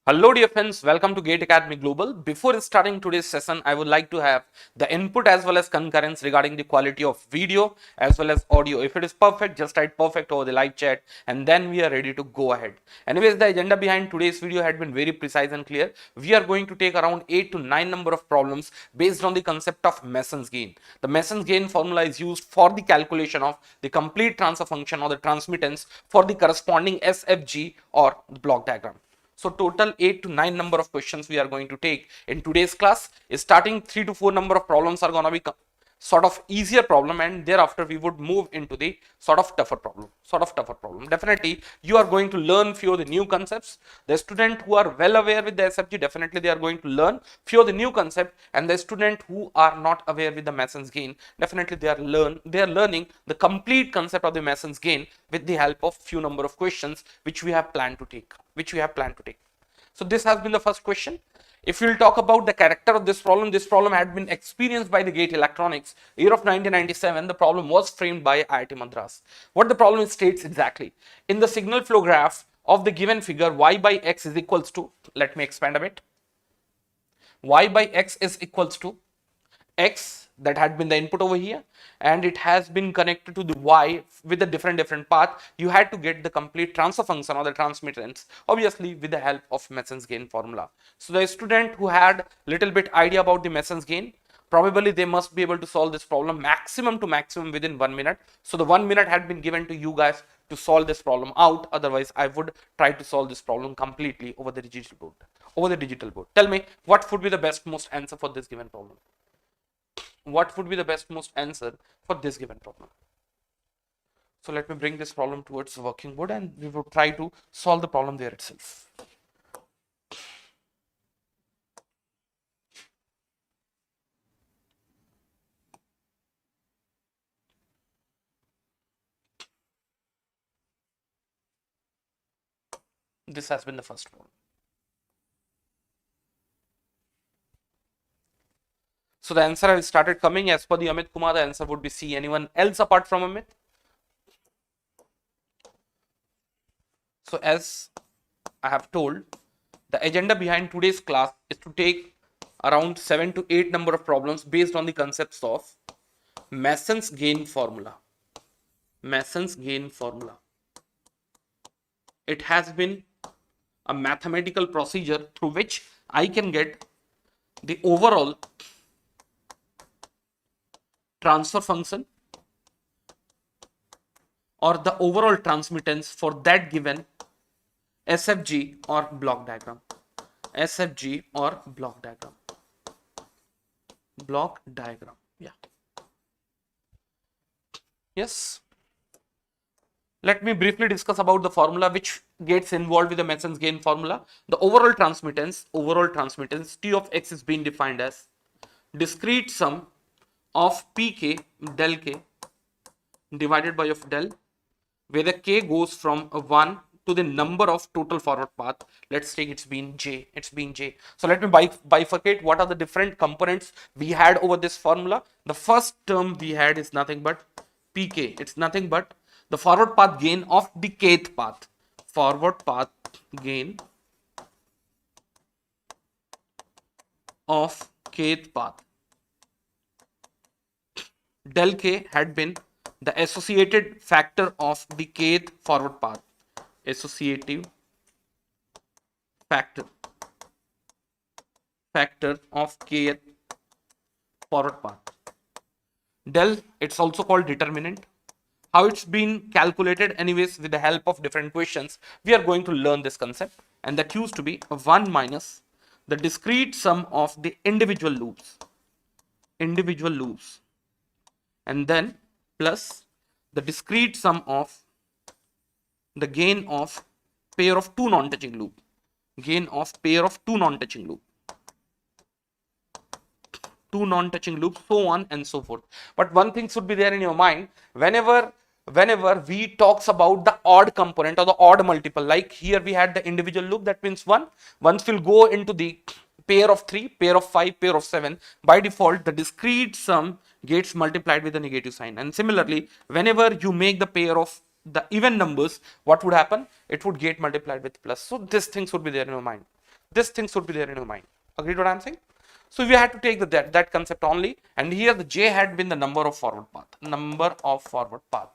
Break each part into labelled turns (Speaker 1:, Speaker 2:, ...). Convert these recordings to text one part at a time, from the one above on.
Speaker 1: Hello dear friends, welcome to Gate Academy Global. Before starting today's session, I would like to have the input as well as concurrence regarding the quality of video as well as audio. If it is perfect, just write perfect over the live chat and then we are ready to go ahead. Anyways, the agenda behind today's video had been very precise and clear. We are going to take around 8 to 9 number of problems based on the concept of Mason's gain. The Mason's gain formula is used for the calculation of the complete transfer function or the transmittance for the corresponding SFG or the block diagram. So total 8 to 9 number of questions we are going to take in today's class. Starting 3 to 4 number of problems are going to be sort of easier problem, and thereafter we would move into the sort of tougher problem. Definitely you are going to learn few of the new concepts. The student who are well aware with the SFG, definitely they are going to learn few of the new concept, and the student who are not aware with the Mason's gain, definitely they are learning the complete concept of the Mason's gain with the help of few number of questions which we have planned to take. So this has been the first question. If we'll talk about the character of this problem had been experienced by the Gate Electronics, year of 1997. The problem was framed by IIT Madras. What the problem states exactly: in the signal flow graph of the given figure, y by x is equals to, let me expand a bit, y by x is equals to x, that had been the input over here, and it has been connected to the y with a different path. You had to get the complete transfer function or the transmittance, obviously with the help of Mason's gain formula. So the student who had little bit idea about the Mason's gain, probably they must be able to solve this problem maximum to maximum within 1 minute. So the 1 minute had been given to you guys to solve this problem out. Otherwise I would try to solve this problem completely over the digital board. Tell me, what would be the best most answer for this given problem? What would be the best most answer for this given problem? So let me bring this problem towards the working board and we will try to solve the problem there itself. This has been the first problem. So the answer has started coming. As per the Amit Kumar, the answer would be C. Anyone else apart from Amit? So as I have told, the agenda behind today's class is to take around 7 to 8 number of problems based on the concepts of Mason's gain formula. Mason's gain formula. It has been a mathematical procedure through which I can get the overall transfer function or the overall transmittance for that given SFG or block diagram. SFG or block diagram. Block diagram. Yeah. Yes. Let me briefly discuss about the formula which gets involved with the Mason's gain formula. The overall transmittance T of x is being defined as discrete sum of pk del k divided by of del, where the k goes from 1 to the number of total forward path. Let's take it's been j. So let me bifurcate what are the different components we had over this formula. The first term we had is nothing but pk. It's nothing but the forward path gain of the kth path. Forward path gain of kth path. Del k had been the associated factor of the kth forward path. Associative factor of kth forward path. Del, it's also called determinant. How it's been calculated, anyways, with the help of different questions, we are going to learn this concept, and that used to be 1 minus the discrete sum of the individual loops, and then plus the discrete sum of the gain of pair of two non-touching loop, so on and so forth. But one thing should be there in your mind: whenever we talks about the odd component or the odd multiple, like here we had the individual loop, that means 1. Once we'll go into the pair of 3, pair of 5, pair of 7, by default the discrete sum gets multiplied with a negative sign. And similarly, whenever you make the pair of the even numbers, what would happen? It would get multiplied with plus. So this things would be there in your mind. This thing should be there in your mind. Agreed what I'm saying? So we had to take that concept only, and here the J had been the number of forward path. Number of forward path.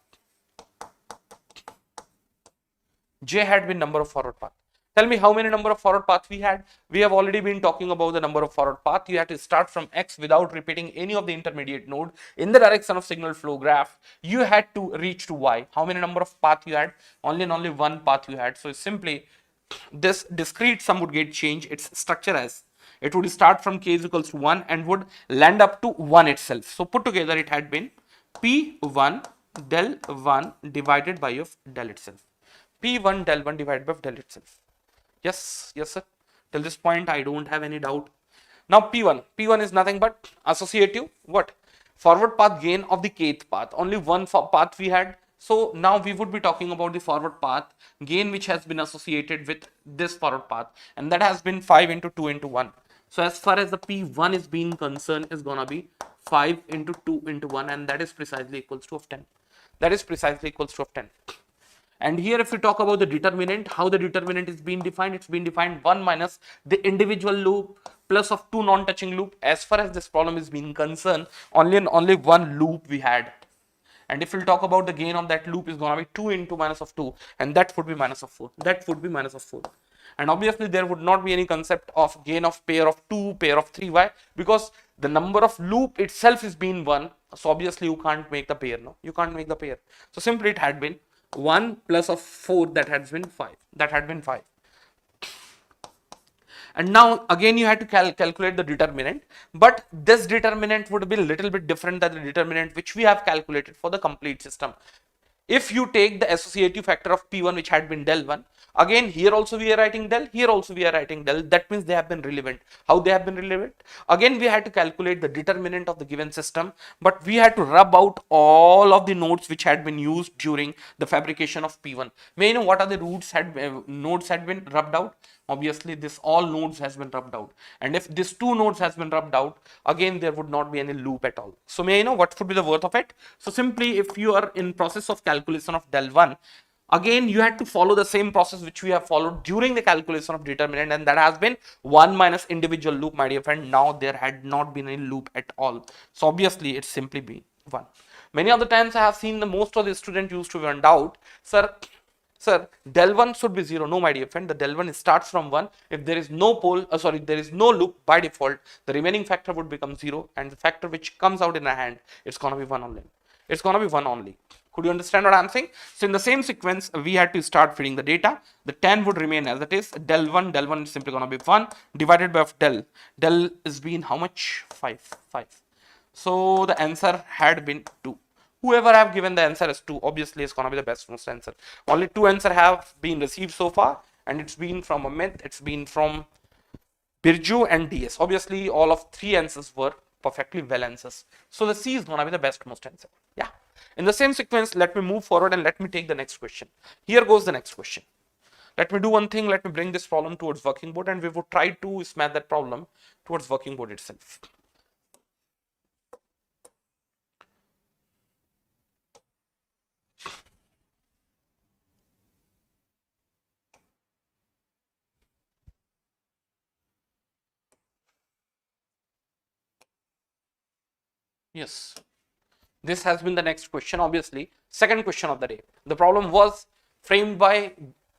Speaker 1: J had been number of forward path. Tell me how many number of forward paths we had. We have already been talking about the number of forward path. You have to start from X without repeating any of the intermediate node in the direction of signal flow graph. You had to reach to Y. How many number of path you had? Only and only one path you had. So simply this discrete sum would get changed its structure as it would start from k is equals to 1 and would land up to 1 itself. So put together it had been P1 del 1 divided by of del itself. P1 del 1 divided by del itself. Yes, yes sir. Till this point I don't have any doubt. Now P1 is nothing but associative what? Forward path gain of the kth path. Only one path we had. So now we would be talking about the forward path gain which has been associated with this forward path, and that has been 5 into 2 into 1. So as far as the P1 is being concerned, is gonna be 5 into 2 into 1, and that is precisely equals to of 10. That is precisely equals to of 10. And here if we talk about the determinant, how the determinant is being defined, it's been defined 1 minus the individual loop plus of 2 non-touching loop. As far as this problem is being concerned, only one loop we had. And if we'll talk about the gain of that loop is going to be 2 into minus of 2, and that would be minus of 4. That would be minus of 4. And obviously there would not be any concept of gain of pair of 2, pair of 3. Why? Because the number of loop itself is being 1. So obviously you can't make the pair. No, you can't make the pair. So simply it had been 1 plus of 4, that has been 5. That had been 5. And now again you had to calculate the determinant, but this determinant would be a little bit different than the determinant which we have calculated for the complete system. If you take the associative factor of P1 which had been del 1, again here also we are writing del, here also we are writing del, that means they have been relevant. How they have been relevant? Again we had to calculate the determinant of the given system, but we had to rub out all of the nodes which had been used during the fabrication of P1. May you know what are the nodes had been rubbed out? Obviously this all nodes has been rubbed out, and if this 2 nodes has been rubbed out, again there would not be any loop at all. So may I know what would be the worth of it? So simply if you are in process of calculation of del 1, again you had to follow the same process which we have followed during the calculation of determinant, and that has been 1 minus individual loop, my dear friend. Now there had not been any loop at all, so obviously it's simply be 1. Many of the times I have seen the most of the student used to be in doubt, Sir, del 1 should be 0. No, my dear friend, the del 1 starts from 1. If there is no there is no loop, by default, the remaining factor would become 0, and the factor which comes out in a hand, it's going to be 1 only. It's going to be 1 only. Could you understand what I'm saying? So in the same sequence, we had to start feeding the data. The 10 would remain as it is. Del 1 is simply going to be 1 divided by del. Del is being how much? 5. So the answer had been 2. Whoever have given the answer as 2, obviously is going to be the best most answer. Only 2 answers have been received so far, and it's been from Amit, it's been from Birju and DS. Obviously all of 3 answers were perfectly well answers. So the C is going to be the best most answer. Yeah. In the same sequence, let me move forward and let me take the next question. Here goes the next question. Let me do one thing. Let me bring this problem towards working board, and we would try to smash that problem towards working board itself. Yes, this has been the next question, obviously second question of the day. The problem was framed by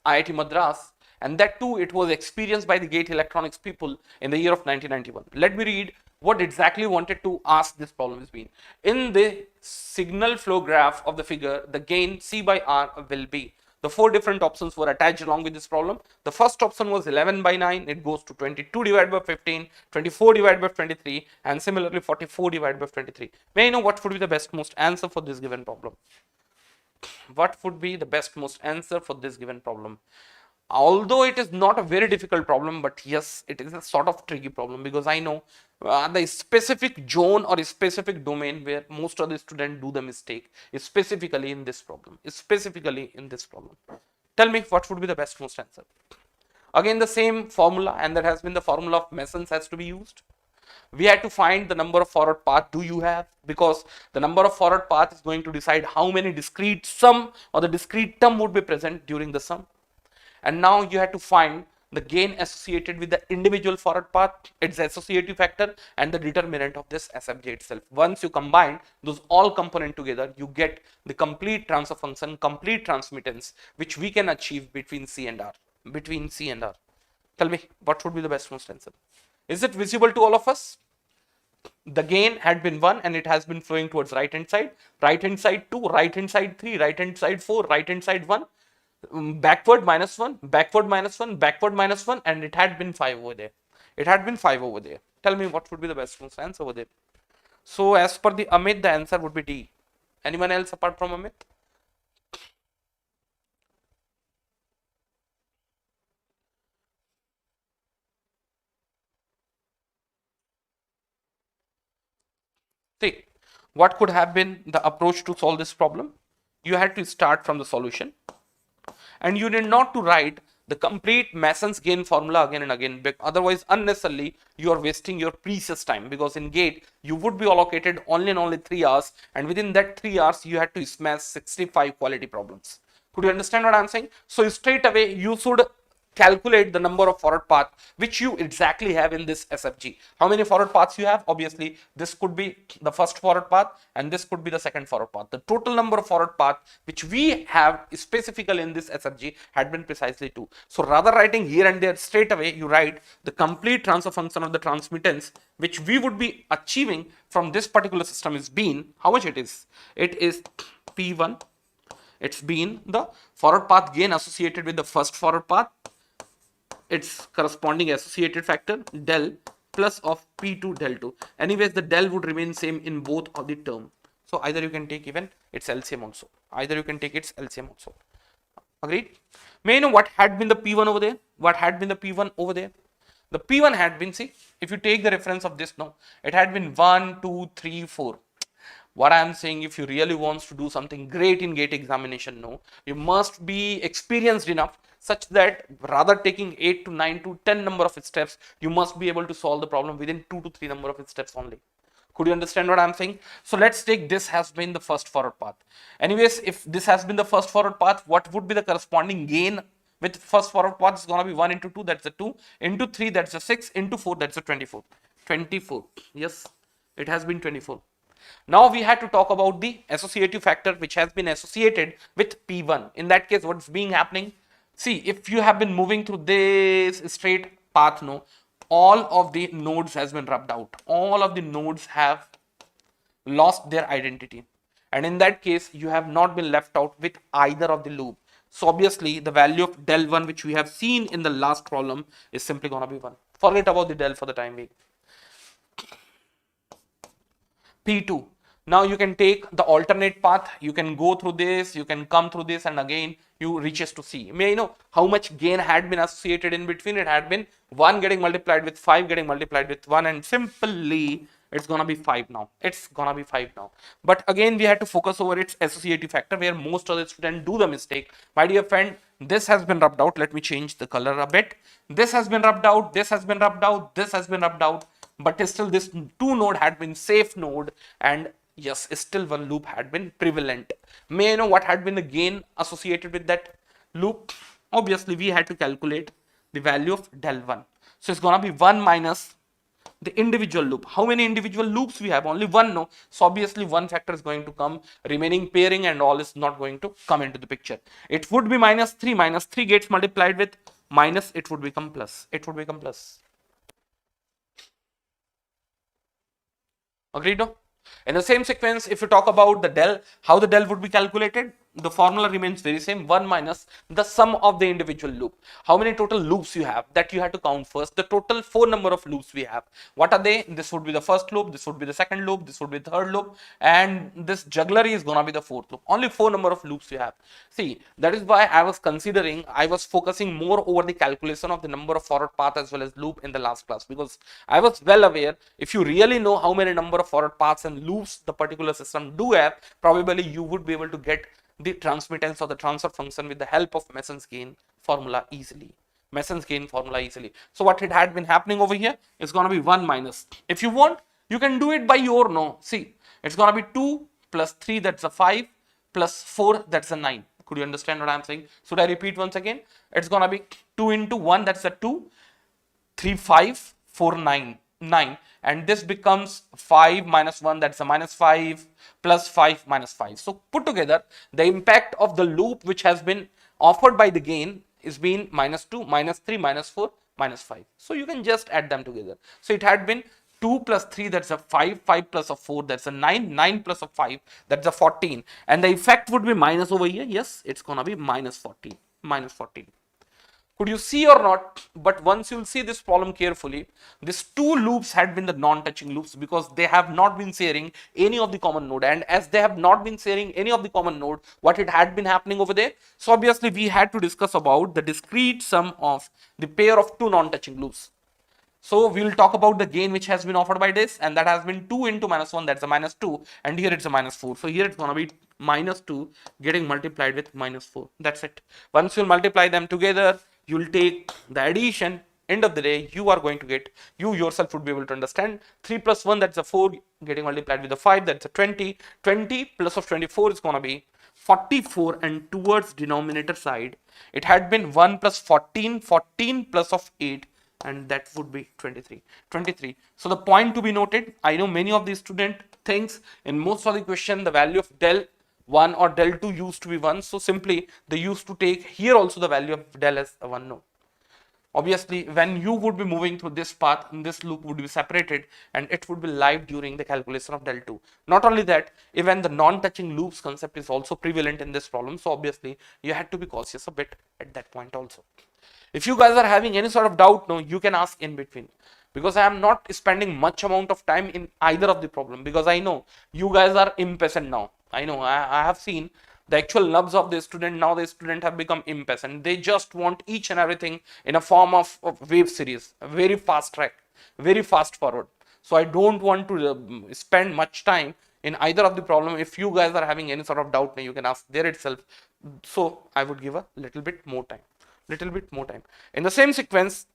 Speaker 1: IIT Madras, and that too it was experienced by the gate electronics people in the year of 1991. Let me read what exactly wanted to ask this problem has been. In the signal flow graph of the figure, the gain C by R will be. The 4 different options were attached along with this problem. The first option was 11 by 9. It goes to 22 divided by 15, 24 divided by 23, and similarly 44 divided by 23. May I know what would be the best most answer for this given problem? What would be the best most answer for this given problem? Although it is not a very difficult problem, but yes, it is a sort of tricky problem, because I know the specific zone or a specific domain where most of the students do the mistake is specifically in this problem. Tell me what would be the best most answer. Again the same formula, and that has been the formula of Mason's has to be used. We had to find the number of forward path do you have, because the number of forward path is going to decide how many discrete sum or the discrete term would be present during the sum. And now you have to find the gain associated with the individual forward path, its associative factor, and the determinant of this SFJ itself. Once you combine those all components together, you get the complete transfer function, complete transmittance, which we can achieve between C and R. Between C and R. Tell me, what would be the best most answer? Is it visible to all of us? The gain had been 1 and it has been flowing towards right hand side 2, right hand side 3, right hand side 4, right hand side 1, backward minus 1, backward minus 1, backward minus 1, and it had been 5 over there. It had been 5 over there. Tell me what would be the best answer over there. So as per the Amit, the answer would be D. Anyone else apart from Amit? See, what could have been the approach to solve this problem? You had to start from the solution, and you need not to write the complete Mason's gain formula again and again. Otherwise, unnecessarily, you are wasting your precious time, because in GATE, you would be allocated only and only 3 hours, and within that 3 hours, you had to smash 65 quality problems. Could you understand what I'm saying? So straight away, you should calculate the number of forward path which you exactly have in this SFG. How many forward paths you have? Obviously, this could be the first forward path and this could be the second forward path. The total number of forward path which we have specifically in this SFG had been precisely 2. So rather writing here and there, straight away you write the complete transfer function of the transmittance which we would be achieving from this particular system is been, how much it is? It is P1. It's been the forward path gain associated with the first forward path, its corresponding associated factor del plus of P2 del 2. Anyways, the del would remain same in both of the term. So either you can take even its LCM also. Either you can take its LCM also. Agreed? May you know what had been the P1 over there? What had been the P1 over there? The P1 had been, see, if you take the reference of this now, it had been 1, 2, 3, 4. What I am saying, if you really want to do something great in GATE examination, no, you must be experienced enough such that rather taking 8 to 9 to 10 number of steps, you must be able to solve the problem within 2 to 3 number of steps only. Could you understand what I'm saying? So let's take this has been the first forward path. Anyways, if this has been the first forward path, what would be the corresponding gain with first forward path? Is going to be 1 into 2, that's a 2, into 3, that's a 6, into 4, that's a 24. 24. Yes, it has been 24. Now we had to talk about the associative factor which has been associated with P1. In that case, what's being happening? See, if you have been moving through this straight path, no, all of the nodes has been rubbed out. All of the nodes have lost their identity. And in that case, you have not been left out with either of the loop. So obviously, the value of del 1 which we have seen in the last problem is simply going to be 1. Forget about the del for the time being. P2. Now you can take the alternate path, you can go through this, you can come through this, and again you reaches to C. May I know how much gain had been associated in between? It had been 1 getting multiplied with 5 getting multiplied with 1, and simply it's gonna be 5 now. It's gonna be 5 now. But again, we had to focus over its associative factor where most of the students do the mistake. My dear friend, this has been rubbed out. Let me change the color a bit. This has been rubbed out, this has been rubbed out, this has been rubbed out. But still this 2 node had been safe node, and yes, still one loop had been prevalent. May I know what had been the gain associated with that loop? Obviously, we had to calculate the value of del 1. So it's gonna be 1 minus the individual loop. How many individual loops we have? Only 1, no. So obviously one factor is going to come, remaining pairing and all is not going to come into the picture. It would be minus 3. Minus 3 gets multiplied with minus, it would become plus. It would become plus. Agreed, no? In the same sequence, if you talk about the del, how the del would be calculated, the formula remains very same, 1 minus the sum of the individual loop. How many total loops you have, that you have to count first. The total 4 number of loops we have. What are they? This would be the first loop, this would be the second loop, this would be the third loop, and this jugglery is gonna be the 4th loop. Only 4 number of loops you have. See, that is why I was focusing more over the calculation of the number of forward path as well as loop in the last class, because I was well aware if you really know how many number of forward paths and loops the particular system do have, probably you would be able to get the transmittance or the transfer function with the help of Mason's gain formula easily. Mason's gain formula easily. So what it had been happening over here is going to be 1 minus. If you want, you can do it by your no. See, it's going to be 2 plus 3, that's a 5, plus 4, that's a 9. Could you understand what I'm saying? Should I repeat once again? It's going to be 2 into 1, that's a 2. 3, 5, 4, 9, 9. And this becomes 5 minus 1, that's a minus 5, plus 5 minus 5. So put together, the impact of the loop which has been offered by the gain is been minus 2, minus 3, minus 4, minus 5. So you can just add them together. So it had been 2 plus 3, that's a 5, 5 plus a 4, that's a 9, 9 plus a 5, that's a 14. And the effect would be minus over here. Yes, it's gonna be minus 14, minus 14. Could you see or not? But once you'll see this problem carefully, these two loops had been the non-touching loops because they have not been sharing any of the common node. And as they have not been sharing any of the common node, what it had been happening over there? So obviously we had to discuss about the discrete sum of the pair of two non-touching loops. So we will talk about the gain which has been offered by this, and that has been 2 into minus 1, that's a minus 2, and here it's a minus 4. So here it's going to be minus 2 getting multiplied with minus 4. That's it. Once you'll multiply them together, you'll take the addition. End of the day, you are going to get, you yourself would be able to understand, 3 plus 1, that's a 4, getting multiplied with a 5, that's a 20. 20 plus of 24 is going to be 44, and towards denominator side, it had been 1 plus 14, 14 plus of 8, and that would be 23. So the point to be noted, I know many of the student thinks in most of the question the value of del 1 or del 2 used to be 1, so simply they used to take here also the value of del as a 1. No, obviously when you would be moving through this path, this loop would be separated and it would be live during the calculation of del 2. Not only that, even the non-touching loops concept is also prevalent in this problem, so obviously you had to be cautious a bit at that point also. If you guys are having any sort of doubt, no, you can ask in between, because I am not spending much amount of time in either of the problem, because I know you guys are impatient now. I know I have seen the actual nubs of the student. Now the student have become impatient. They just want each and everything in a form of wave series, very fast track, very fast forward. So I don't want to spend much time in either of the problem. If you guys are having any sort of doubt, you can ask there itself. So I would give a little bit more time. In the same sequence,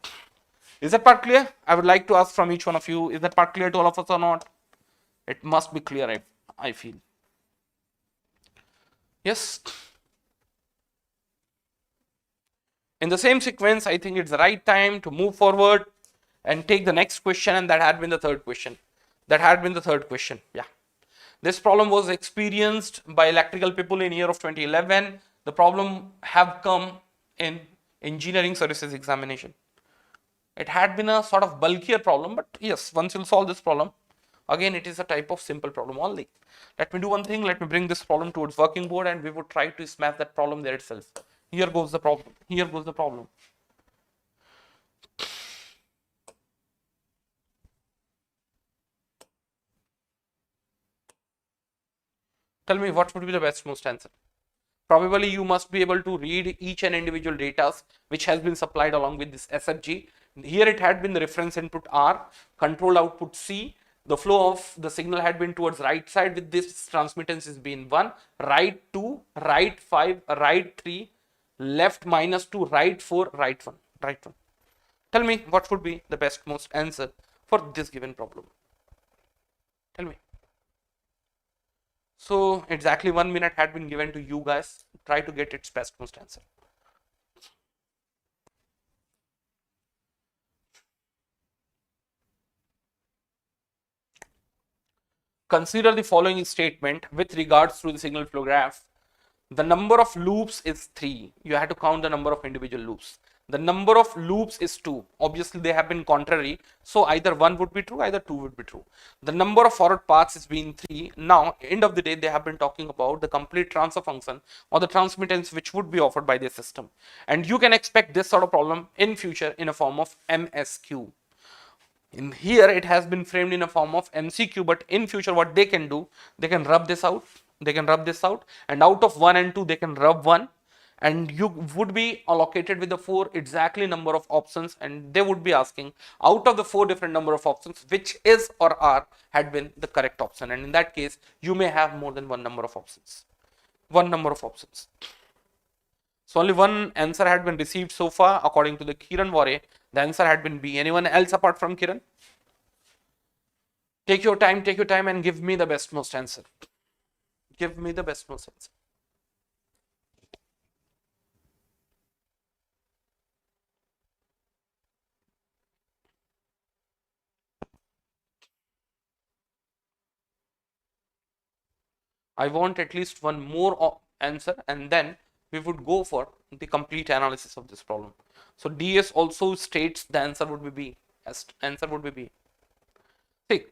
Speaker 1: is that part clear? I would like to ask from each one of you, is that part clear to all of us or not? It must be clear, I feel. Yes. In the same sequence, I think it's the right time to move forward and take the next question, and that had been the third question. Yeah. This problem was experienced by electrical people in year of 2011. The problem have come in engineering services examination. It had been a sort of bulkier problem, but yes, once you'll solve this problem, again it is a type of simple problem only. Let me do one thing, let me bring this problem towards working board and we would try to smash that problem there itself. Here goes the problem. Tell me what would be the best most answer. Probably you must be able to read each and individual data which has been supplied along with this SFG. Here it had been the reference input R, control output C. The flow of the signal had been towards right side with this transmittance is been 1, right 2, right 5, right 3, left -2, right 4, right 1. Tell me what would be the best most answer for this given problem. Tell me. So exactly 1 minute had been given to you guys. Try to get its best most answer. Consider the following statement with regards to the signal flow graph. The number of loops is 3. You have to count the number of individual loops. The number of loops is 2. Obviously, they have been contrary. So either 1 would be true, either 2 would be true. The number of forward paths has been 3. Now, end of the day, they have been talking about the complete transfer function or the transmittance which would be offered by the system. And you can expect this sort of problem in future in a form of MSQ. In here, it has been framed in a form of MCQ, but in future, what they can do, they can rub this out. And out of 1 and 2, they can rub 1. And you would be allocated with the 4 exactly number of options, and they would be asking out of the 4 different number of options which is or are had been the correct option, and in that case you may have more than one number of options. So only one answer had been received so far according to the Kiran Vore. The answer had been B. Anyone else apart from Kiran? Take your time and give me the best most answer. I want at least one more answer, and then we would go for the complete analysis of this problem. So DS also states the answer would be B. Answer would be B. See,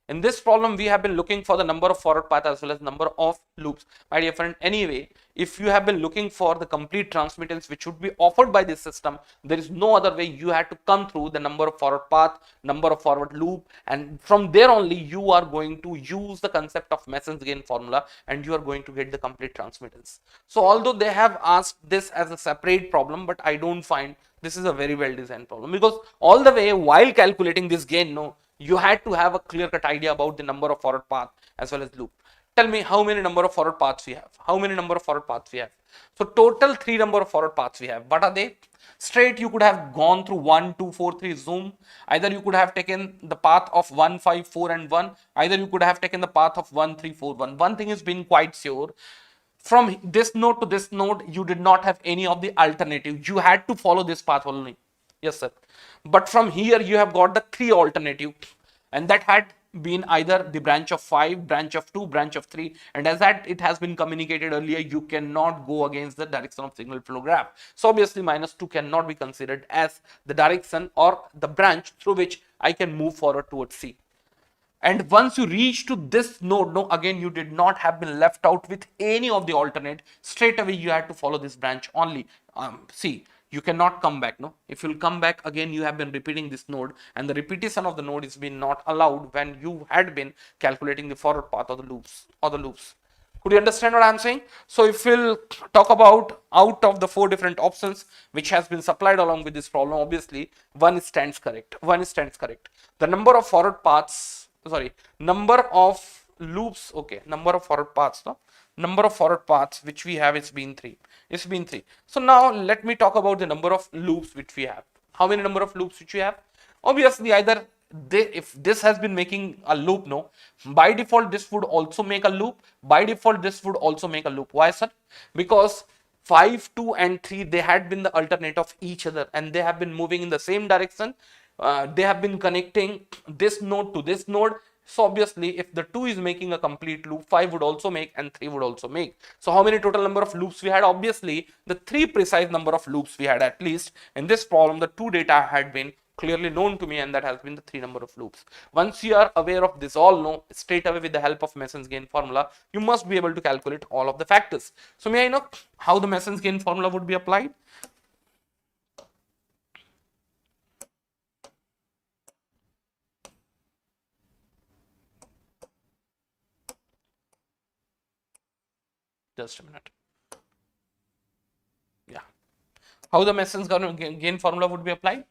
Speaker 1: in this problem, we have been looking for the number of forward path as well as number of loops. My dear friend, anyway, if you have been looking for the complete transmittance which should be offered by this system, there is no other way. You had to come through the number of forward path, number of forward loop, and from there only you are going to use the concept of Mason's gain formula, and you are going to get the complete transmittance. So although they have asked this as a separate problem, but I don't find this is a very well designed problem, because all the way while calculating this gain, no, you had to have a clear-cut idea about the number of forward path as well as loop. Tell me how many number of forward paths we have. How many number of forward paths we have? So total 3 number of forward paths we have. What are they? Straight you could have gone through 1, 2, 4, 3 zoom. Either you could have taken the path of 1, 5, 4 and 1. Either you could have taken the path of 1, 3, 4, 1. One thing is being quite sure. From this node to this node, you did not have any of the alternative. You had to follow this path only. Yes, sir. But from here, you have got the 3 alternative, and that had been either the branch of 5, branch of 2, branch of 3, and as that it has been communicated earlier, you cannot go against the direction of signal flow graph. So obviously -2 cannot be considered as the direction or the branch through which I can move forward towards C. And once you reach to this node, no, again you did not have been left out with any of the alternate. Straight away you had to follow this branch only. See, you cannot come back, no. If you'll come back again, you have been repeating this node, and the repetition of the node is been not allowed when you had been calculating the forward path of the loops. Could you understand what I'm saying? So if we'll talk about out of the 4 different options which has been supplied along with this problem, obviously one stands correct. The number of forward paths, number of loops, number of forward paths, no? Number of forward paths which we have is been 3. It's been 3. So now let me talk about the number of loops which we have. How many number of loops which we have? Obviously either if this has been making a loop, no, by default this would also make a loop. By default this would also make a loop. Why, sir? Because 5, 2 and 3, they had been the alternate of each other, and they have been moving in the same direction. They have been connecting this node to this node. So obviously if the 2 is making a complete loop, 5 would also make and 3 would also make. So how many total number of loops we had? Obviously the 3 precise number of loops we had. At least in this problem the 2 data had been clearly known to me, and that has been the 3 number of loops. Once you are aware of this all, no, straight away with the help of Mason's gain formula, you must be able to calculate all of the factors. So may I know how the Mason's gain formula would be applied? Just a minute. Yeah. How the Mason's gain formula would be applied?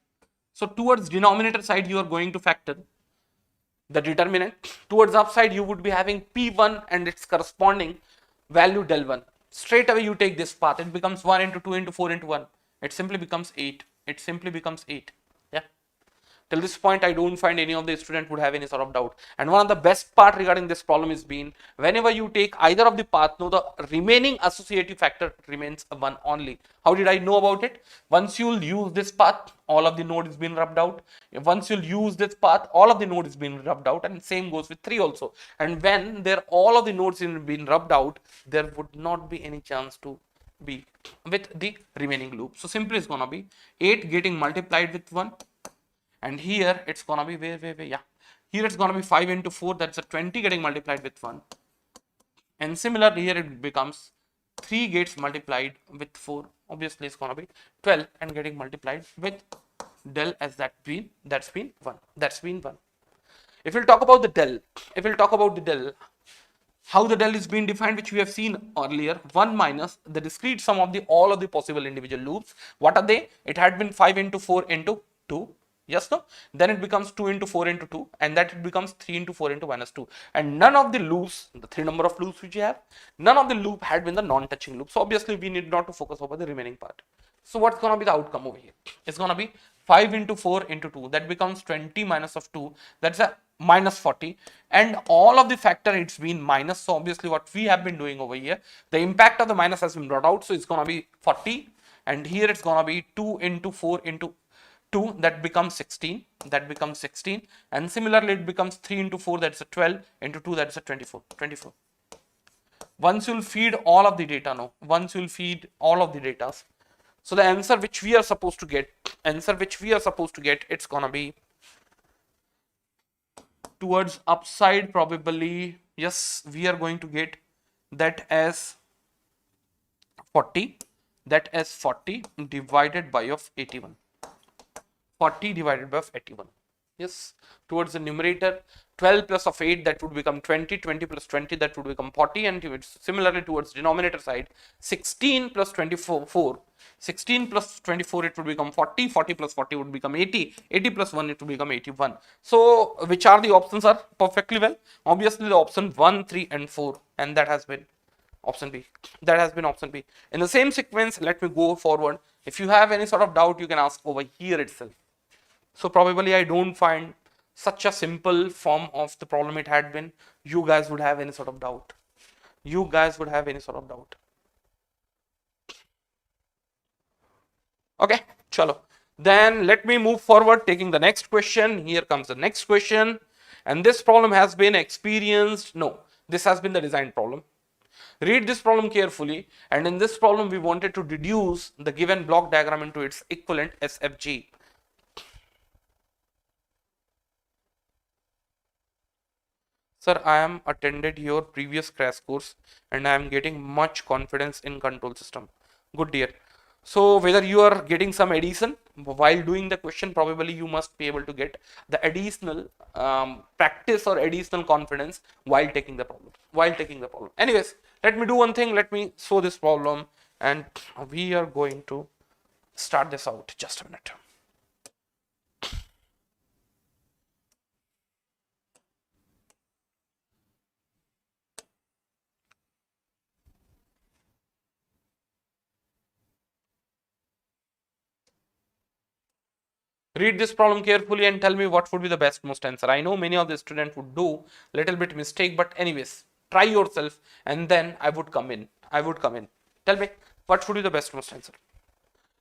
Speaker 1: So towards denominator side, you are going to factor the determinant. Towards upside, you would be having P1 and its corresponding value del 1. Straight away, you take this path. It becomes 1 into 2 into 4 into 1. It simply becomes 8. Yeah. Till this point, I don't find any of the student would have any sort of doubt. And one of the best part regarding this problem is being, whenever you take either of the path, no, the remaining associative factor remains 1 only. How did I know about it? Once you'll use this path, all of the node is being rubbed out. Once you'll use this path, all of the node is being rubbed out, and same goes with 3 also. And when all of the nodes in being rubbed out, there would not be any chance to be with the remaining loop. So simply it's gonna be 8 getting multiplied with 1. And here it's gonna be here it's gonna be 5 into 4, that's a 20 getting multiplied with 1. And similarly here it becomes 3 gets multiplied with 4. Obviously it's gonna be 12 and getting multiplied with del as that's been 1. If we'll talk about the del, how the del is being defined, which we have seen earlier, 1 minus the discrete sum of all of the possible individual loops. What are they? It had been 5 into 4 into 2. Yes, no? Then it becomes 2 into 4 into 2, and that it becomes 3 into 4 into -2. And none of the loops, the 3 number of loops which you have, none of the loop had been the non-touching loop. So obviously we need not to focus over the remaining part. So what's going to be the outcome over here? It's going to be 5 into 4 into 2. That becomes 20 minus of 2. That's a minus 40. And all of the factor it's been minus. So obviously what we have been doing over here, the impact of the minus has been brought out. So it's going to be 40. And here it's going to be 2 into 4 into 2, that becomes 16, and similarly it becomes 3 into 4, that's a 12, into 2, that's a 24. Once you'll feed all of the data, no, once you'll feed all of the data, so the answer which we are supposed to get, it's gonna be towards upside probably. Yes, we are going to get that as 40, that as 40 divided by of 81. 40 divided by 81. Yes, towards the numerator, 12 plus of 8, that would become 20, 20 plus 20, that would become 40, and similarly towards denominator side, 16 plus 24, 16 plus 24, it would become 40, 40 plus 40 would become 80, 80 plus 1, it would become 81. So, which are the options are perfectly well? Obviously, the option 1, 3, and 4, and that has been option B. That has been option B. In the same sequence, let me go forward. If you have any sort of doubt, you can ask over here itself. So probably I don't find such a simple form of the problem it had been. You guys would have any sort of doubt. You guys would have any sort of doubt. Okay, chalo. Then let me move forward taking the next question. Here comes the next question. And this problem has been experienced. No, this has been the design problem. Read this problem carefully, and in this problem we wanted to reduce the given block diagram into its equivalent SFG. Sir, I am attended your previous crash course and I am getting much confidence in control system. Good dear. So whether you are getting some addition while doing the question, probably you must be able to get the additional practice or additional confidence while taking the problem. Anyways, let me do one thing. Let me show this problem and we are going to start this out. Just a minute. Read this problem carefully and tell me what would be the best most answer. I know many of the students would do little bit mistake, but anyways, try yourself and then I would come in. Tell me what would be the best most answer.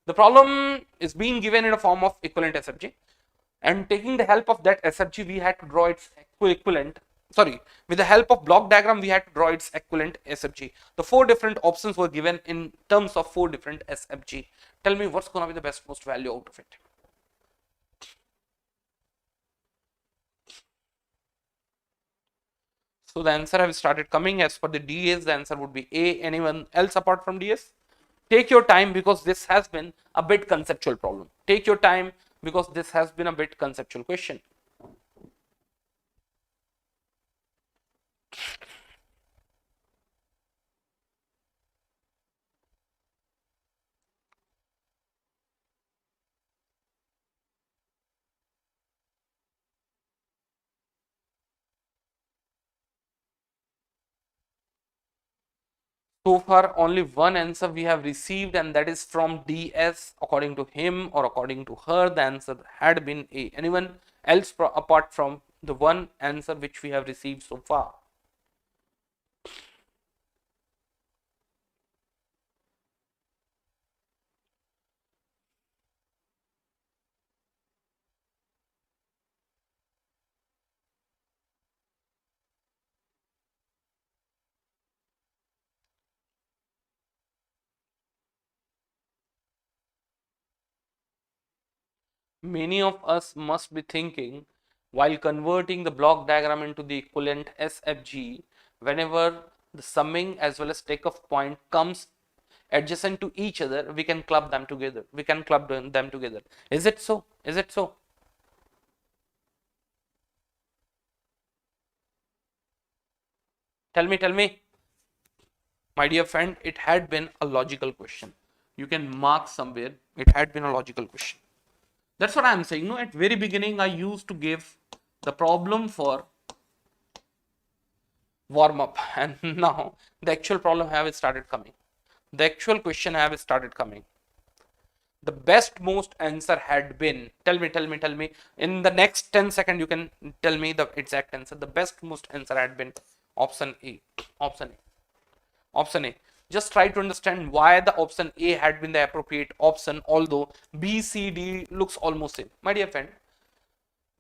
Speaker 1: The problem is being given in a form of equivalent SFG, and taking the help of that SFG, we had to draw its equivalent. Sorry, with the help of block diagram, we had to draw its equivalent SFG. The 4 different options were given in terms of 4 different SFG. Tell me what's going to be the best most value out of it. So the answer have started coming. As per the DS, the answer would be A. Anyone else apart from DS? Take your time because this has been a bit conceptual problem. Take your time because this has been a bit conceptual question. So far only one answer we have received, and that is from DS. According to him or according to her, the answer had been A. Anyone else apart from the one answer which we have received so far? Many of us must be thinking while converting the block diagram into the equivalent SFG, whenever the summing as well as takeoff point comes adjacent to each other, we can club them together. Is it so? Tell me. My dear friend, it had been a logical question. You can mark somewhere, it had been a logical question. That's what I'm saying. No, at very beginning, I used to give the problem for warm up, and now the actual problem have started coming. The actual question have started coming. The best most answer had been, tell me in the next 10 seconds you can tell me the exact answer. The best most answer had been option A. Option A. Just try to understand why the option A had been the appropriate option, although B, C, D looks almost same. My dear friend,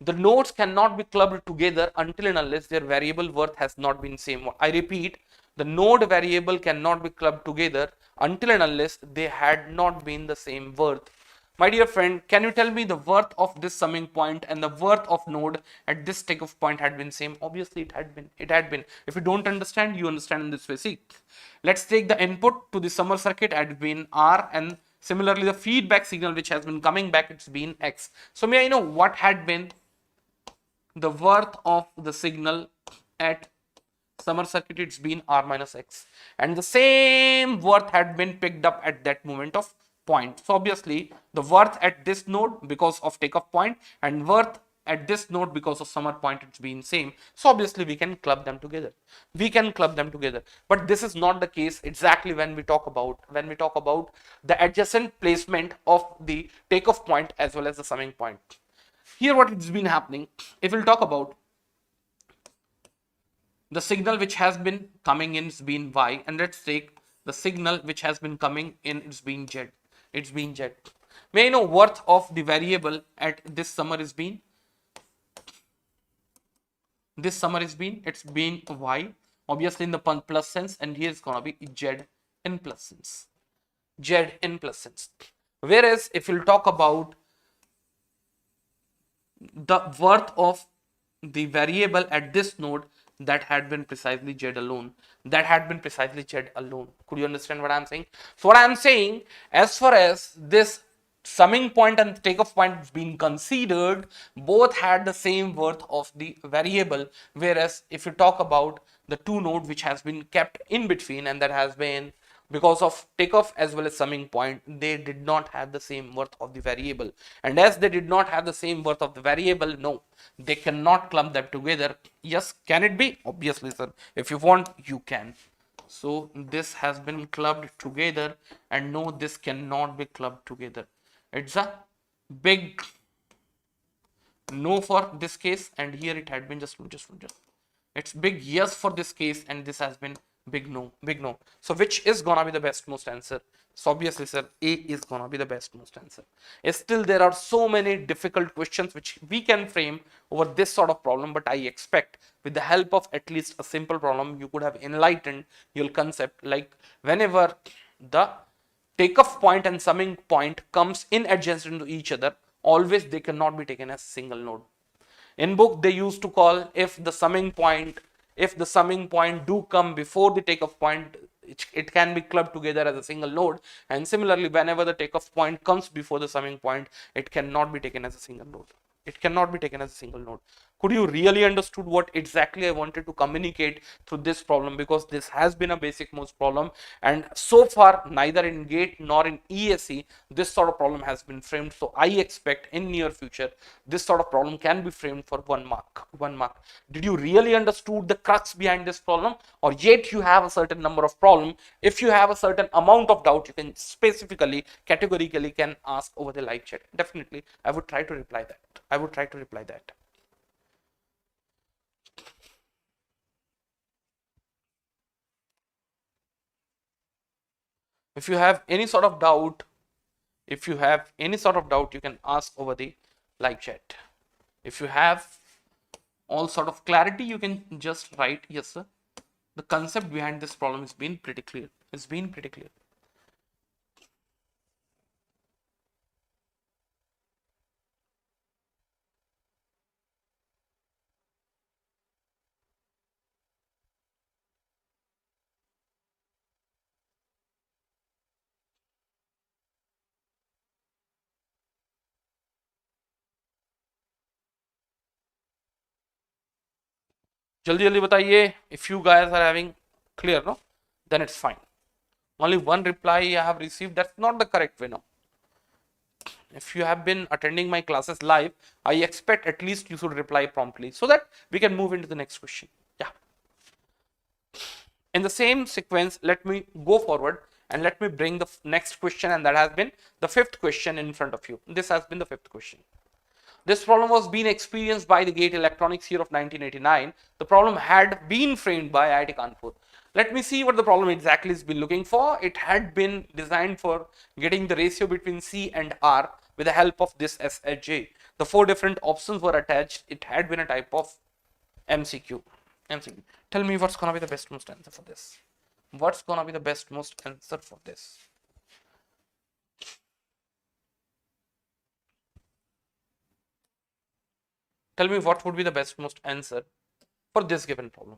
Speaker 1: The nodes cannot be clubbed together until and unless their variable worth has not been same. I repeat, the node variable cannot be clubbed together until and unless they had not been the same worth. My dear friend, can you tell me the worth of this summing point and the worth of node at this takeoff point had been same? Obviously it had been. It had been. If you don't understand, you understand in this way. See, let's take the input to the summer circuit had been R, and similarly the feedback signal which has been coming back, it's been X. So may I know what had been the worth of the signal at summer circuit? It's been R minus X, and the same worth had been picked up at that moment of point. So obviously the worth at this node because of takeoff point and worth at this node because of summer point, it's been same. So obviously we can club them together. But this is not the case exactly when we talk about the adjacent placement of the takeoff point as well as the summing point. Here what it's been happening, if we'll talk about the signal which has been coming in, it's been Y, and let's take the signal which has been coming in, it's been Z. May I know worth of the variable at this summer is been? It's been Y, obviously in the plus sense, and here it's gonna be Z in plus sense. Whereas if you'll talk about the worth of the variable at this node, that had been precisely Z alone. Could you understand what I'm saying? So what I'm saying, as far as this summing point and takeoff point is being considered, both had the same worth of the variable. Whereas if you talk about the two nodes which has been kept in between, and that has been because of takeoff as well as summing point, they did not have the same worth of the variable. And as they did not have the same worth of the variable, no, they cannot clump them together. Yes, can it be? Obviously, sir. If you want, you can. So this has been clubbed together, and no, this cannot be clubbed together. It's a big no for this case, and here it had been just it's big yes for this case, and this has been big no. So which is gonna be the best most answer? So obviously, sir, A is gonna be the best most answer. Still, there are so many difficult questions which we can frame over this sort of problem, but I expect with the help of at least a simple problem, you could have enlightened your concept. Like whenever the takeoff point and summing point comes in adjacent to each other, always they cannot be taken as single node. In book, they used to call if the summing point do come before the takeoff point, it can be clubbed together as a single node. And similarly, whenever the takeoff point comes before the summing point, it cannot be taken as a single node. Could you really understood what exactly I wanted to communicate through this problem? Because this has been a basic most problem, and so far neither in GATE nor in ESE this sort of problem has been framed. So I expect in near future this sort of problem can be framed for 1 mark. Did you really understood the crux behind this problem, or yet you have a certain number of problem? If you have a certain amount of doubt, you can specifically, categorically can ask over the live chat. Definitely I would try to reply that. If you have any sort of doubt, you can ask over the live chat. If you have all sort of clarity, you can just write yes sir. The concept behind this problem has been pretty clear. जल्दी बताइए. If you guys are having clear, no, then it's fine. Only one reply I have received. That's not the correct way. No, if you have been attending my classes live, I expect at least you should reply promptly so that we can move into the next question. Yeah, in the same sequence, let me go forward and let me bring the next question, and that has been the 5th question in front of you. This has been the 5th question. This problem was being experienced by the GATE Electronics year of 1989. The problem had been framed by IIT Kanpur. Let me see what the problem exactly has been looking for. It had been designed for getting the ratio between C and R with the help of this SHJ. The four different options were attached. It had been a type of MCQ. MCQ. Tell me what's gonna be the best most answer for this. What's gonna be the best most answer for this? Tell me what would be the best most answer for this given problem.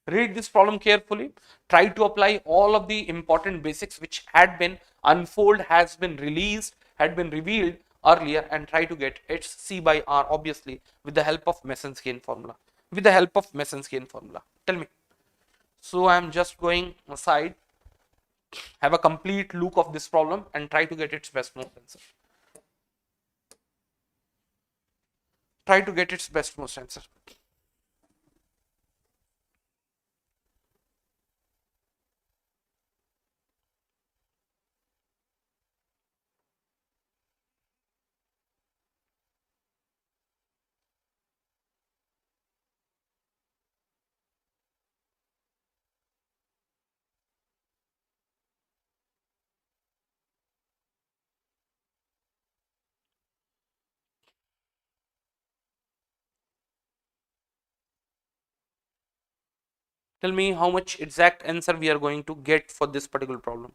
Speaker 1: Read this problem carefully. Try to apply all of the important basics which had been unfold, has been released, had been revealed earlier, and try to get its C by R, obviously, with the help of Mason's gain formula. With the help of Mason's gain formula. Tell me. So I am just going aside, have a complete look of this problem and try to get its best most answer. Try to get its best most answer. Tell me how much exact answer we are going to get for this particular problem.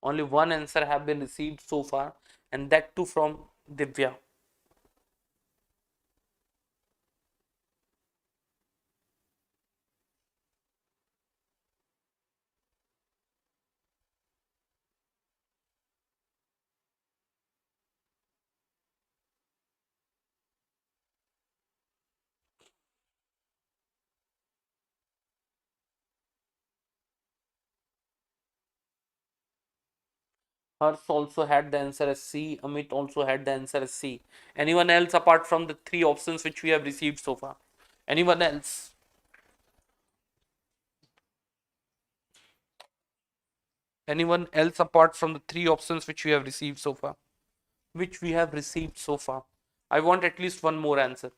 Speaker 1: Only one answer have been received so far, and that too from Divya. Hers also had the answer as C. Amit also had the answer as C. Anyone else apart from the three options which we have received so far? Anyone else? Anyone else apart from the three options which we have received so far? Which we have received so far. I want at least one more answer.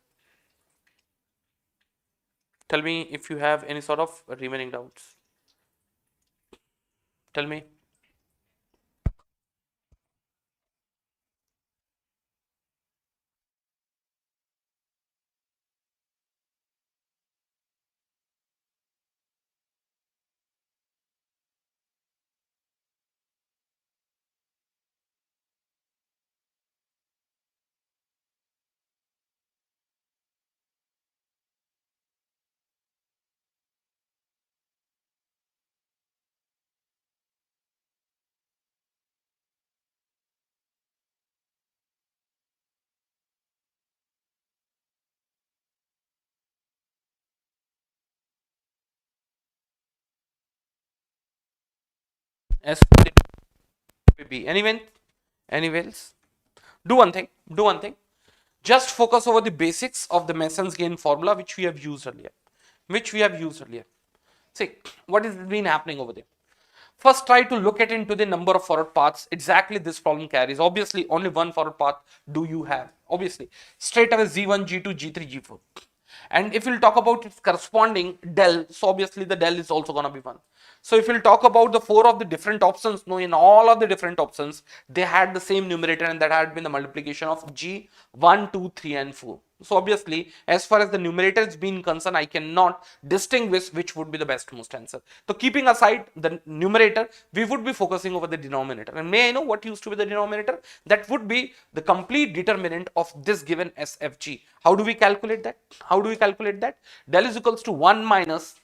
Speaker 1: Tell me if you have any sort of remaining doubts. Tell me. S B. Anyone? Anyways, do one thing. Do one thing. Just focus over the basics of the Mason's gain formula which we have used earlier. Which we have used earlier. See, what has been happening over there? First, try to look at into the number of forward paths exactly this problem carries. Obviously, only one forward path do you have. Obviously, straight away G1, G2, G3, G4. And if we'll talk about its corresponding del, so obviously the del is also going to be 1. So if we'll talk about the four of the different options, no, in all of the different options, they had the same numerator, and that had been the multiplication of G 1, 2, 3 and 4. So obviously, as far as the numerator is being concerned, I cannot distinguish which would be the best most answer. So keeping aside the numerator, we would be focusing over the denominator. And may I know what used to be the denominator? That would be the complete determinant of this given SFG. How do we calculate that? How do we calculate that? Del is equals to 1 minus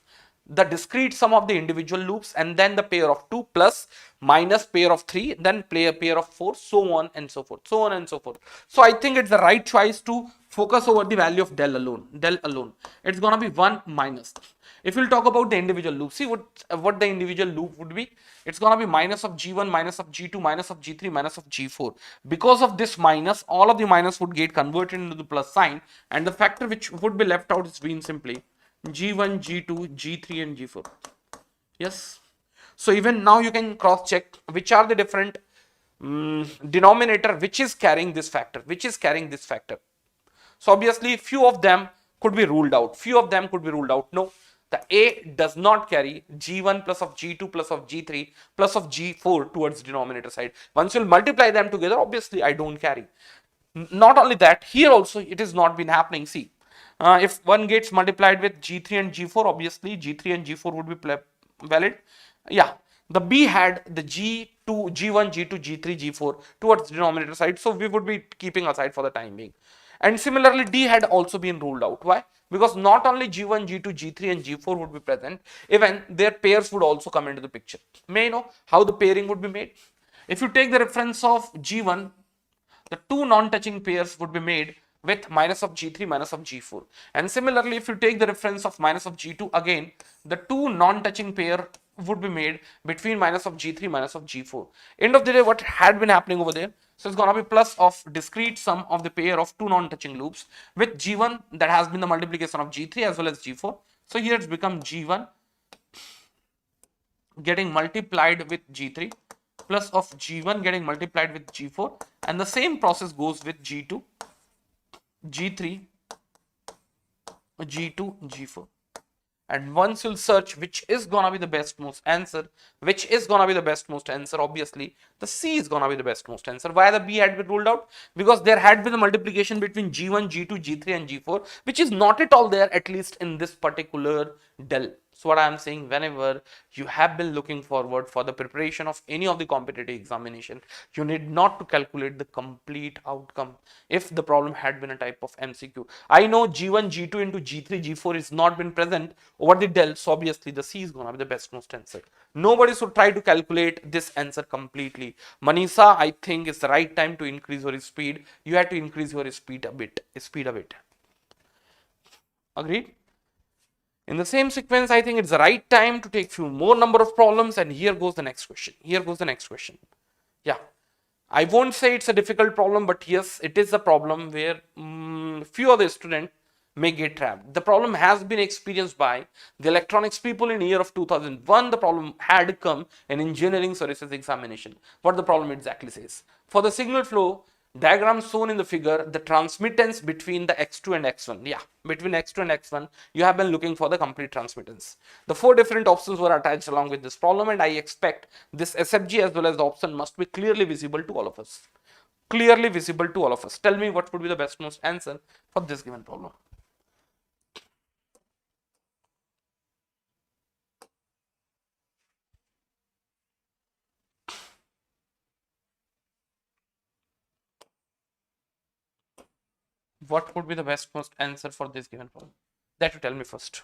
Speaker 1: the discrete sum of the individual loops, and then the pair of 2 plus minus pair of 3, then play a pair of 4, so on and so forth, so on and so forth. So I think it's the right choice to focus over the value of del alone. It's gonna be 1 minus. If we'll talk about the individual loop, see what the individual loop would be. It's gonna be minus of g1, minus of g2, minus of g3, minus of g4. Because of this minus, all of the minus would get converted into the plus sign, and the factor which would be left out is being simply g1, g2, g3 and g4. Yes. So even now you can cross check which are the different denominator which is carrying this factor, So obviously few of them could be ruled out. No, the A does not carry g1 plus of g2 plus of g3 plus of g4 towards denominator side. Once you'll multiply them together, obviously I don't carry. Not only that, here also it is not been happening. See, if one gets multiplied with g3 and g4, obviously g3 and g4 would be valid. Yeah, the B had the g2, g1, g2, g3, g4 towards denominator side, so we would be keeping aside for the time being. And similarly, D had also been ruled out. Why? Because not only g1, g2, g3 and g4 would be present, even their pairs would also come into the picture. May I know how the pairing would be made? If you take the reference of g1, the two non-touching pairs would be made with minus of g3, minus of g4. And similarly, if you take the reference of minus of g2, again, the two non-touching pair would be made between minus of g3, minus of g4. End of the day, what had been happening over there? So it's going to be plus of discrete sum of the pair of two non-touching loops with g1 that has been the multiplication of g3 as well as g4. So here it's become g1 getting multiplied with g3 plus of g1 getting multiplied with g4, and the same process goes with g2, g3, g2, g4. And once you'll search which is gonna be the best most answer, obviously the C is gonna be the best most answer. Why the B had been ruled out? Because there had been a multiplication between g1, g2, g3 and g4, which is not at all there, at least in this particular del. So what I am saying, whenever you have been looking forward for the preparation of any of the competitive examination, you need not to calculate the complete outcome if the problem had been a type of MCQ. I know g1, g2 into g3, g4 is not been present over the del, so obviously the C is going to be the best most answer. Nobody should try to calculate this answer completely. Manisha, I think it's the right time to increase your speed. You have to increase your speed a bit. Agreed? In the same sequence, I think it's the right time to take few more number of problems, and here goes the next question. Yeah, I won't say it's a difficult problem, but yes, it is a problem where few of the students may get trapped. The problem has been experienced by the electronics people in year of 2001. The problem had come in engineering services examination. What the problem exactly says? For the signal flow diagram shown in the figure, the transmittance between the x2 and x1. Yeah, between x2 and x1, you have been looking for the complete transmittance. The four different options were attached along with this problem, and I expect this SFG as well as the option must be clearly visible to all of us. Tell me what would be the best most answer for this given problem. What would be the best most answer for this given problem? That you tell me first.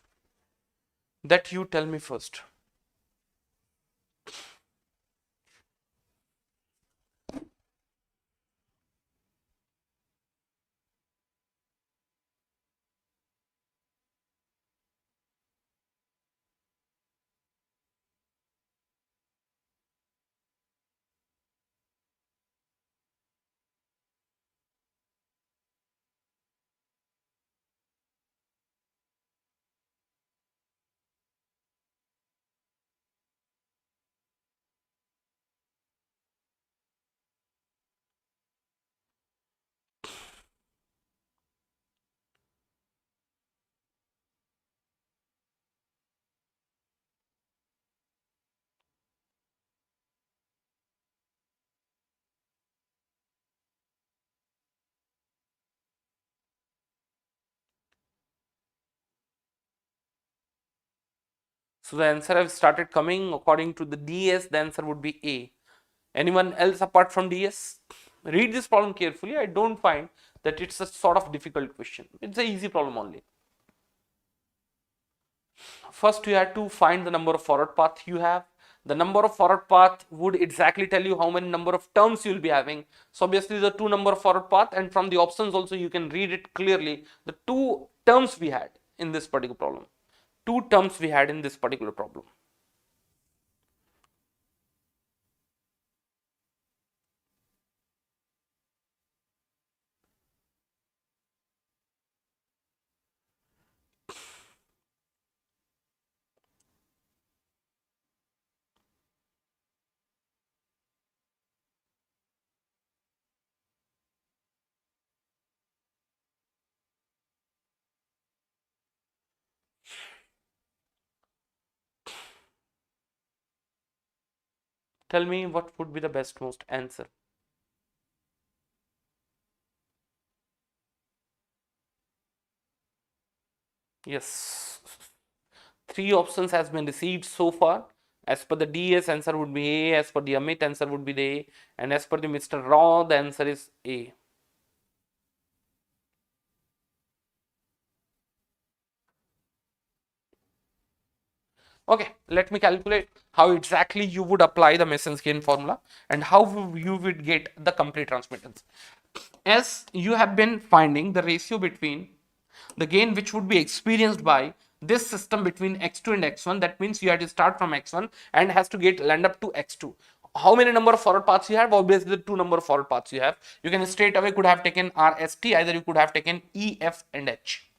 Speaker 1: So the answer have started coming according to the DS. The answer would be A. Anyone else apart from DS? Read this problem carefully. I don't find that it's a sort of difficult question. It's an easy problem only. first you have to find the number of forward path you have. The number of forward path would exactly tell you how many number of terms you will be having. So obviously the two number of forward path, and from the options also you can read it clearly. The two terms we had in this particular problem. Two terms we had in this particular problem. Tell me what would be the best most answer. Yes, three options has been received so far. As per the DS, answer would be A. As per the Amit, answer would be the A. And as per the Mr. Raw, the answer is A. Okay, let me calculate how exactly you would apply the Mason's gain formula and how you would get the complete transmittance. As you have been finding the ratio between the gain which would be experienced by this system between x2 and x1, that means you have to start from x1 and has to land up to x2. How many number of forward paths you have? Obviously the two number of forward paths you have. You can straight away could have taken RST, either you could have taken E, F and H.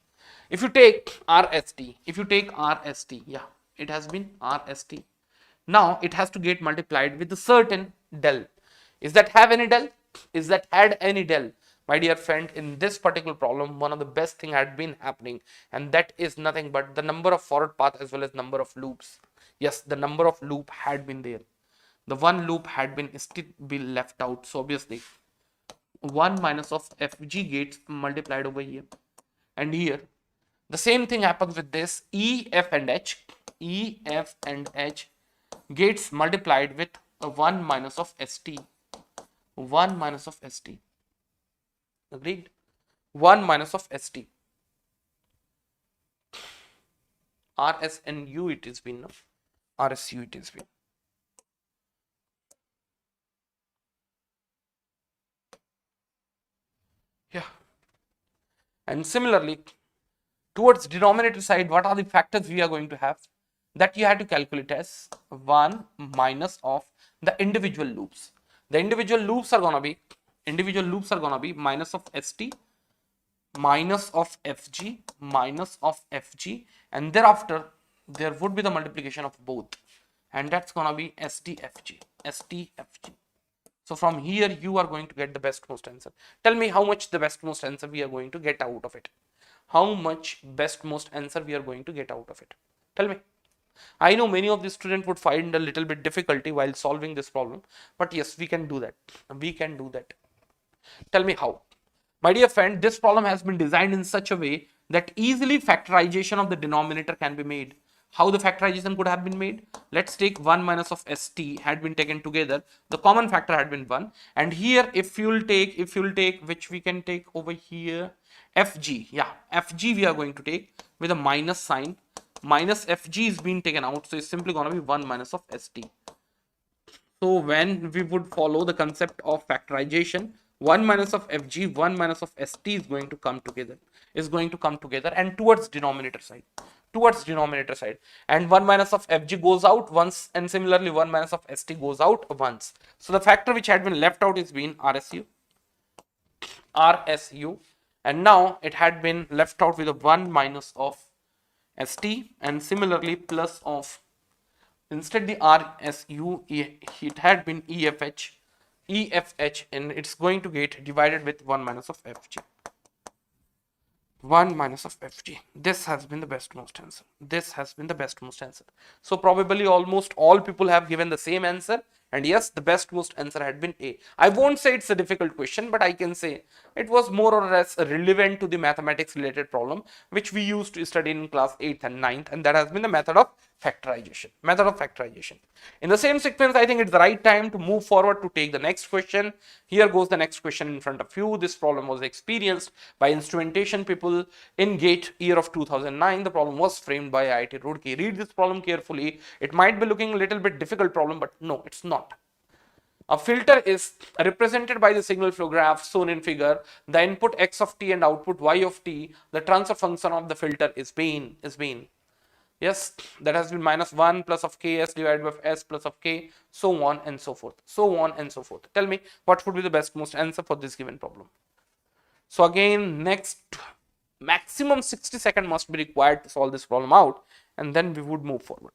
Speaker 1: If you take RST, yeah, it has been RST. Now it has to get multiplied with a certain del. Is that have any del? Is that add any del? My dear friend, in this particular problem, one of the best thing had been happening, and that is nothing but the number of forward path as well as number of loops. Yes, the number of loop had been there. The one loop had been still be left out. So obviously 1 minus of fg gets multiplied over here, and here the same thing happens with this E, F and H. E, F and H gets multiplied with a 1 minus of ST. 1 minus of ST. Agreed? 1 minus of ST. RSNU it is been. No? RSU it is been. Yeah. And similarly, towards denominator side, what are the factors we are going to have? That you have to calculate as 1 minus of the individual loops. The individual loops are gonna be minus of ST, minus of FG, and thereafter there would be the multiplication of both, and that's gonna be STFG. So from here you are going to get the best most answer. Tell me how much the best most answer we are going to get out of it. How much best most answer we are going to get out of it. Tell me. I know many of the students would find a little bit difficulty while solving this problem, but yes, we can do that. We can do that. Tell me how. My dear friend, this problem has been designed in such a way that easily factorization of the denominator can be made. How the factorization could have been made? Let's take 1 minus of ST had been taken together. The common factor had been 1. And here if you'll take, which we can take over here, FG. Yeah, FG we are going to take with a minus sign. Minus FG is being taken out. So it's simply going to be 1 minus of ST. So when we would follow the concept of factorization, 1 minus of FG, 1 minus of ST is going to come together. And towards denominator side. And 1 minus of FG goes out once, and similarly 1 minus of ST goes out once. So the factor which had been left out is been RSU. And now it had been left out with a 1 minus of ST, and similarly plus of, instead the RSU, it had been EFH, and it's going to get divided with 1 minus of FG. 1 minus of FG. This has been the best most answer. So probably almost all people have given the same answer, And yes, the best most answer had been A. I won't say it's a difficult question, but I can say it was more or less relevant to the mathematics related problem which we used to study in class 8th and 9th, and that has been the method of factorization. Method of factorization. In the same sequence, I think it's the right time to move forward to take the next question. Here goes the next question in front of you. This problem was experienced by instrumentation people in GATE year of 2009. The problem was framed by IIT Roorkee. Read this problem carefully. It might be looking a little bit difficult problem, but no, it's not. A filter is represented by the signal flow graph shown in figure. The input x of t and output y of t. The transfer function of the filter is been. Yes, that has been -1 plus of ks divided by s plus of k, so on and so forth. So on and so forth. Tell me what would be the best most answer for this given problem. So again, next maximum 60 seconds must be required to solve this problem out, and then we would move forward.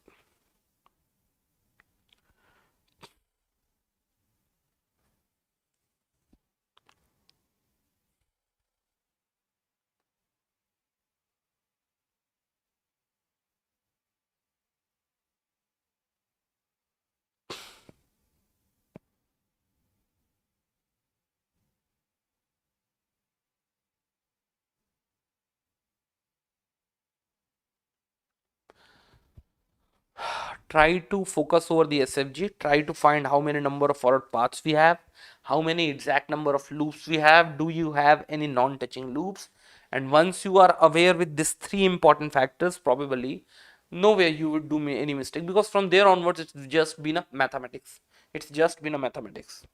Speaker 1: Try to focus over the SFG, try to find how many number of forward paths we have, how many exact number of loops we have, do you have any non-touching loops, and once you are aware with these three important factors, probably nowhere you would do any mistake, because from there onwards it's just been a mathematics. It's just been a mathematics.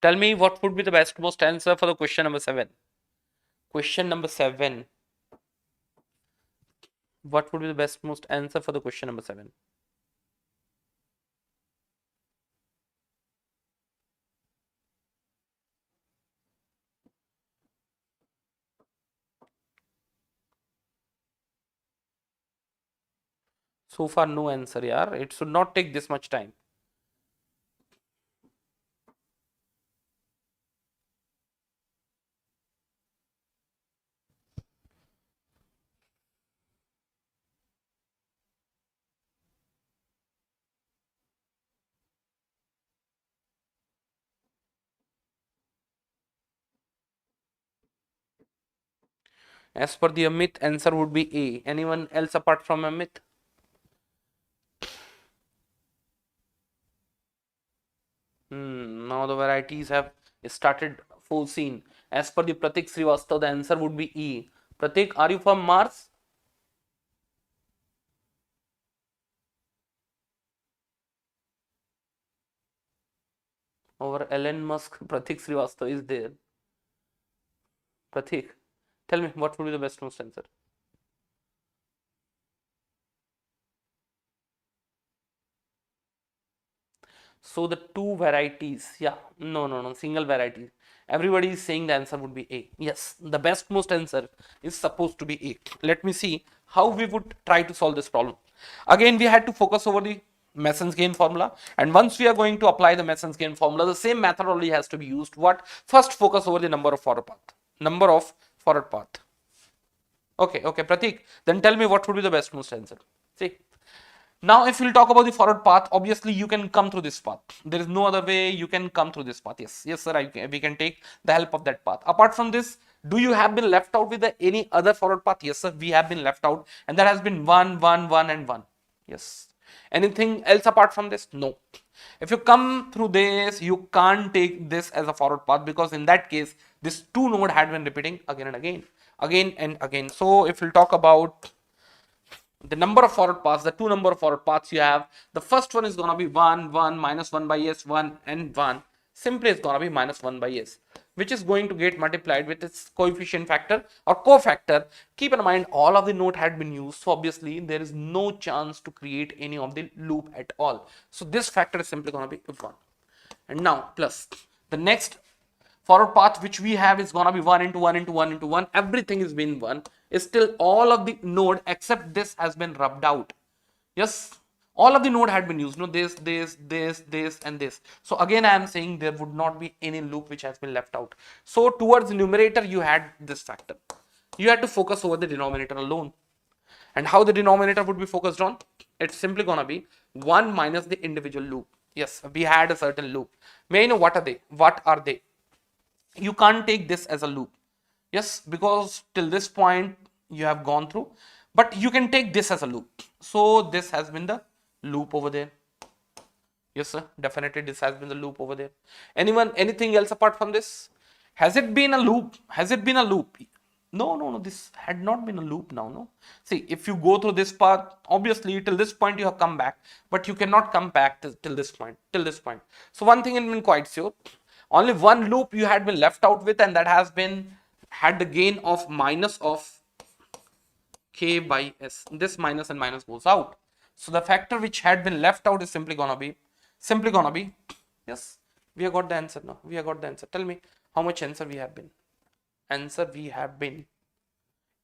Speaker 1: Tell me what would be the best most answer for the question number 7. Question number 7. What would be the best most answer for the question number 7? So far no answer, yaar. It should not take this much time. As per the Amit, answer would be A. Anyone else apart from Amit? Now the varieties have started full scene. As per the Pratik Srivastav, the answer would be E. Pratik, are you from Mars? Or Elon Musk, Pratik Srivastav is there. Pratik, tell me what would be the best most answer? So the two varieties, yeah, no, single variety. Everybody is saying the answer would be A. Yes, the best most answer is supposed to be A. Let me see how we would try to solve this problem. Again, we had to focus over the Mason's gain formula, and once we are going to apply the Mason's gain formula, the same methodology has to be used. What? First, focus over the number of forward path. Number of forward path. Okay, Pratik. Then tell me what would be the best most answer. See. Now, if we'll talk about the forward path, obviously you can come through this path. There is no other way you can come through this path. Yes, sir, we can take the help of that path. Apart from this, do you have been left out with any other forward path? Yes, sir, we have been left out, and that has been 1, 1, 1, and 1. Yes. Anything else apart from this? No. If you come through this, you can't take this as a forward path, because in that case, this two node had been repeating again and again, again and again. So if we'll talk about the number of forward paths, the two number of forward paths you have, the first one is going to be 1, 1, minus 1 by s, 1 and 1. Simply it's going to be minus 1 by s, which is going to get multiplied with its coefficient factor or cofactor. Keep in mind, all of the node had been used, so obviously there is no chance to create any of the loop at all. So this factor is simply going to be 1. And now plus the next forward path which we have is gonna be 1 into 1 into 1 into 1. Everything is been 1. Is still all of the node except this has been rubbed out. Yes, all of the node had been used. No, this, and this. So again, I am saying there would not be any loop which has been left out. So towards the numerator, you had this factor. You had to focus over the denominator alone. And how the denominator would be focused on? It's simply gonna be 1 minus the individual loop. Yes, we had a certain loop. May I know what are they? What are they? You can't take this as a loop. Yes, because till this point you have gone through, but you can take this as a loop. So this has been the loop over there. Yes, sir. Definitely this has been the loop over there. Anyone, anything else apart from this? Has it been a loop? Has it been a loop? No. This had not been a loop now, no. See, if you go through this path, obviously till this point you have come back, but you cannot come back till this point, So one thing has been quite sure. Only one loop you had been left out with, and that has been had the gain of minus of k by s. This minus and minus goes out. So the factor which had been left out is simply gonna be, yes, we have got the answer now. We have got the answer. Tell me how much answer we have been. Answer we have been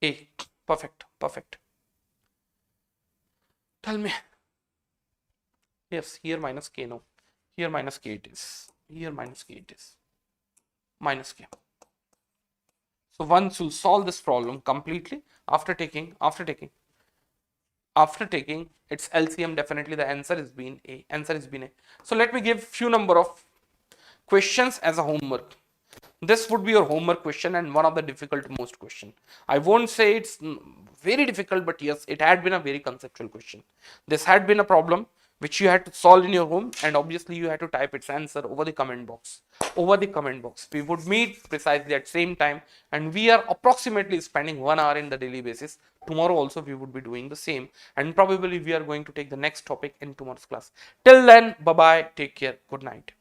Speaker 1: A. Perfect. Tell me. Yes, here minus k, no. Here minus k it is. Here minus k it is. Minus k. So once you solve this problem completely, after taking its LCM, definitely the answer is being A. So let me give few number of questions as a homework. This would be your homework question, and one of the most question. I won't say it's very difficult, but yes, it had been a very conceptual question. This had been a problem which you had to solve in your home, and obviously you had to type its answer over the comment box. We would meet precisely at same time, and we are approximately spending 1 hour in the daily basis. Tomorrow also we would be doing the same, and probably we are going to take the next topic in tomorrow's class. Till then, bye bye, take care, good night.